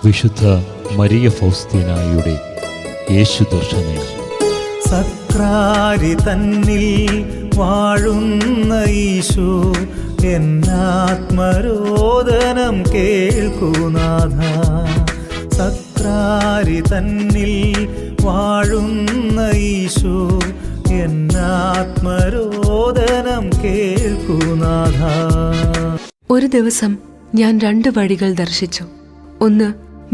വിശുദ്ധ മരിയ ഫൗസ്തീനായുടെ യേശുദർശനം. സക്രാരി തന്നിൽ വാഴുന്ന ഈശോ എന്നാത്മരോദനം കേൾക്കുനാഥ. സക്രാരി തന്നിൽ വാഴുന്ന ഈശോ എന്നാത്മരോദനം കേൾക്കുനാഥ. ഒരു ദിവസം ഞാൻ 2 വഴികൾ ദർശിച്ചു. ഒന്ന്,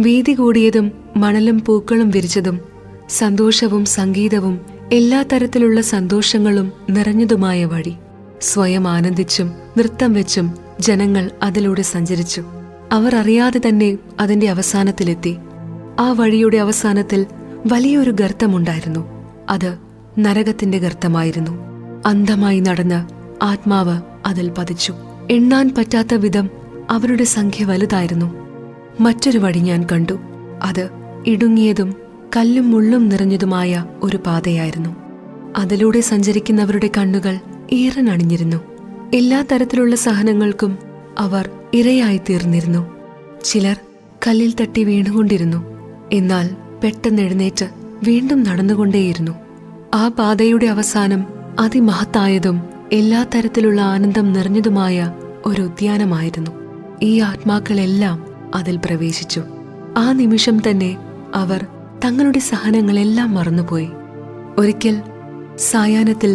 വീതി കൂടിയതും മണലും പൂക്കളും വിരിച്ചതും സന്തോഷവും സംഗീതവും എല്ലാ തരത്തിലുള്ള സന്തോഷങ്ങളും നിറഞ്ഞതുമായ വഴി. സ്വയം ആനന്ദിച്ചും നൃത്തം വെച്ചും ജനങ്ങൾ അതിലൂടെ സഞ്ചരിച്ചു. അവർ അറിയാതെ തന്നെ അതിന്റെ അവസാനത്തിലെത്തി. ആ വഴിയുടെ അവസാനത്തിൽ വലിയൊരു ഗർത്തമുണ്ടായിരുന്നു. അത് നരകത്തിന്റെ ഗർത്തമായിരുന്നു. അന്ധമായി നടന്ന് ആത്മാവ് അതിൽ പതിച്ചു. എണ്ണാൻ പറ്റാത്ത വിധം അവരുടെ സംഖ്യ വലുതായിരുന്നു. മറ്റൊരു വഴി ഞാൻ കണ്ടു. അത് ഇടുങ്ങിയതും കല്ലും മുള്ളും നിറഞ്ഞതുമായ ഒരു പാതയായിരുന്നു. അതിലൂടെ സഞ്ചരിക്കുന്നവരുടെ കണ്ണുകൾ ഈറനണിഞ്ഞിരുന്നു. എല്ലാ തരത്തിലുള്ള സഹനങ്ങൾക്കും അവർ ഇരയായി തീർന്നിരുന്നു. ചിലർ കല്ലിൽ തട്ടി വീണുകൊണ്ടിരുന്നു. എന്നാൽ പെട്ടെന്ന് എഴുന്നേറ്റ് വീണ്ടും നടന്നുകൊണ്ടേയിരുന്നു. ആ പാതയുടെ അവസാനം അതിമഹത്തായതും എല്ലാ തരത്തിലുള്ള ആനന്ദം നിറഞ്ഞതുമായ ഒരു ഉദ്യാനമായിരുന്നു. ഈ ആത്മാക്കളെല്ലാം അതിൽ പ്രവേശിച്ചു. ആ നിമിഷം തന്നെ അവർ തങ്ങളുടെ സഹനങ്ങളെല്ലാം മറന്നുപോയി. ഒരിക്കൽ സായാഹ്നത്തിൽ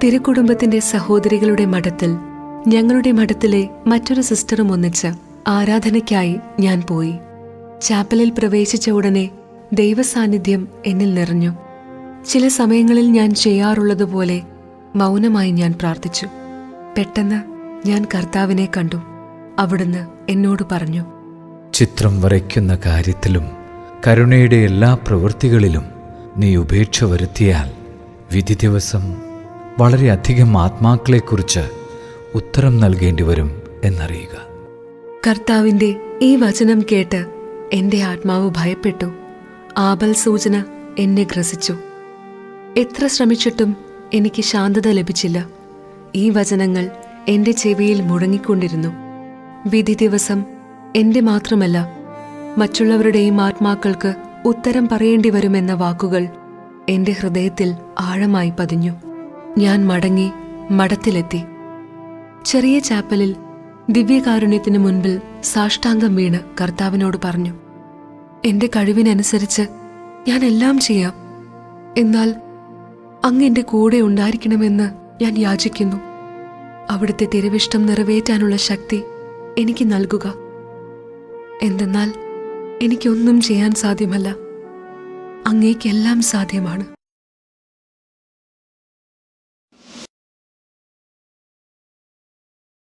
തിരുക്കുടുംബത്തിന്റെ സഹോദരികളുടെ മഠത്തിൽ ഞങ്ങളുടെ മഠത്തിലെ മറ്റൊരു സിസ്റ്ററും ഒന്നിച്ച് ആരാധനയ്ക്കായി ഞാൻ പോയി. ചാപ്പലിൽ പ്രവേശിച്ച ഉടനെ ദൈവസാന്നിധ്യം എന്നിൽ നിറഞ്ഞു. ചില സമയങ്ങളിൽ ഞാൻ ചെയ്യാറുള്ളതുപോലെ മൗനമായി ഞാൻ പ്രാർത്ഥിച്ചു. പെട്ടെന്ന് ഞാൻ കർത്താവിനെ കണ്ടു. അവിടുന്ന് എന്നോട് പറഞ്ഞു, ചിത്രം വരയ്ക്കുന്ന കാര്യത്തിലും കരുണയുടെ എല്ലാ പ്രവൃത്തികളിലും നീ ഉപേക്ഷ വരുത്തിയാൽ വിധി ദിവസം വളരെയധികം ആത്മാക്കളെക്കുറിച്ച് ഉത്തരം നൽകേണ്ടി വരും എന്നറിയുക. കർത്താവിന്റെ ഈ വചനം കേട്ട് എന്റെ ആത്മാവ് ഭയപ്പെട്ടു. ആപൽ സൂചന എന്നെ ഗ്രസിച്ചു. എത്ര ശ്രമിച്ചിട്ടും എനിക്ക് ശാന്തത ലഭിച്ചില്ല. ഈ വചനങ്ങൾ എന്റെ ചെവിയിൽ മുഴങ്ങിക്കൊണ്ടിരുന്നു. വിധി ദിവസം എന്റെ മാത്രമല്ല, മറ്റുള്ളവരുടെയും ആത്മാക്കൾക്ക് ഉത്തരം പറയേണ്ടി വരുമെന്ന വാക്കുകൾ എന്റെ ഹൃദയത്തിൽ ആഴമായി പതിഞ്ഞു. ഞാൻ മടങ്ങി മഠത്തിലെത്തി. ചെറിയ ചാപ്പലിൽ ദിവ്യകാരുണ്യത്തിന് മുൻപിൽ സാഷ്ടാംഗം വീണ് കർത്താവിനോട് പറഞ്ഞു, എന്റെ കഴിവിനനുസരിച്ച് ഞാൻ എല്ലാം ചെയ്യാം. എന്നാൽ അങ്ങ് എന്റെ കൂടെ ഉണ്ടായിരിക്കണമെന്ന് ഞാൻ യാചിക്കുന്നു. അവിടുത്തെ തിരുവിഷ്ടം നിറവേറ്റാനുള്ള ശക്തി എനിക്ക് നൽകുക. എന്തെന്നാൽ എനിക്കൊന്നും ചെയ്യാൻ സാധ്യമല്ല, അങ്ങേക്കെല്ലാം സാധ്യമാണ്.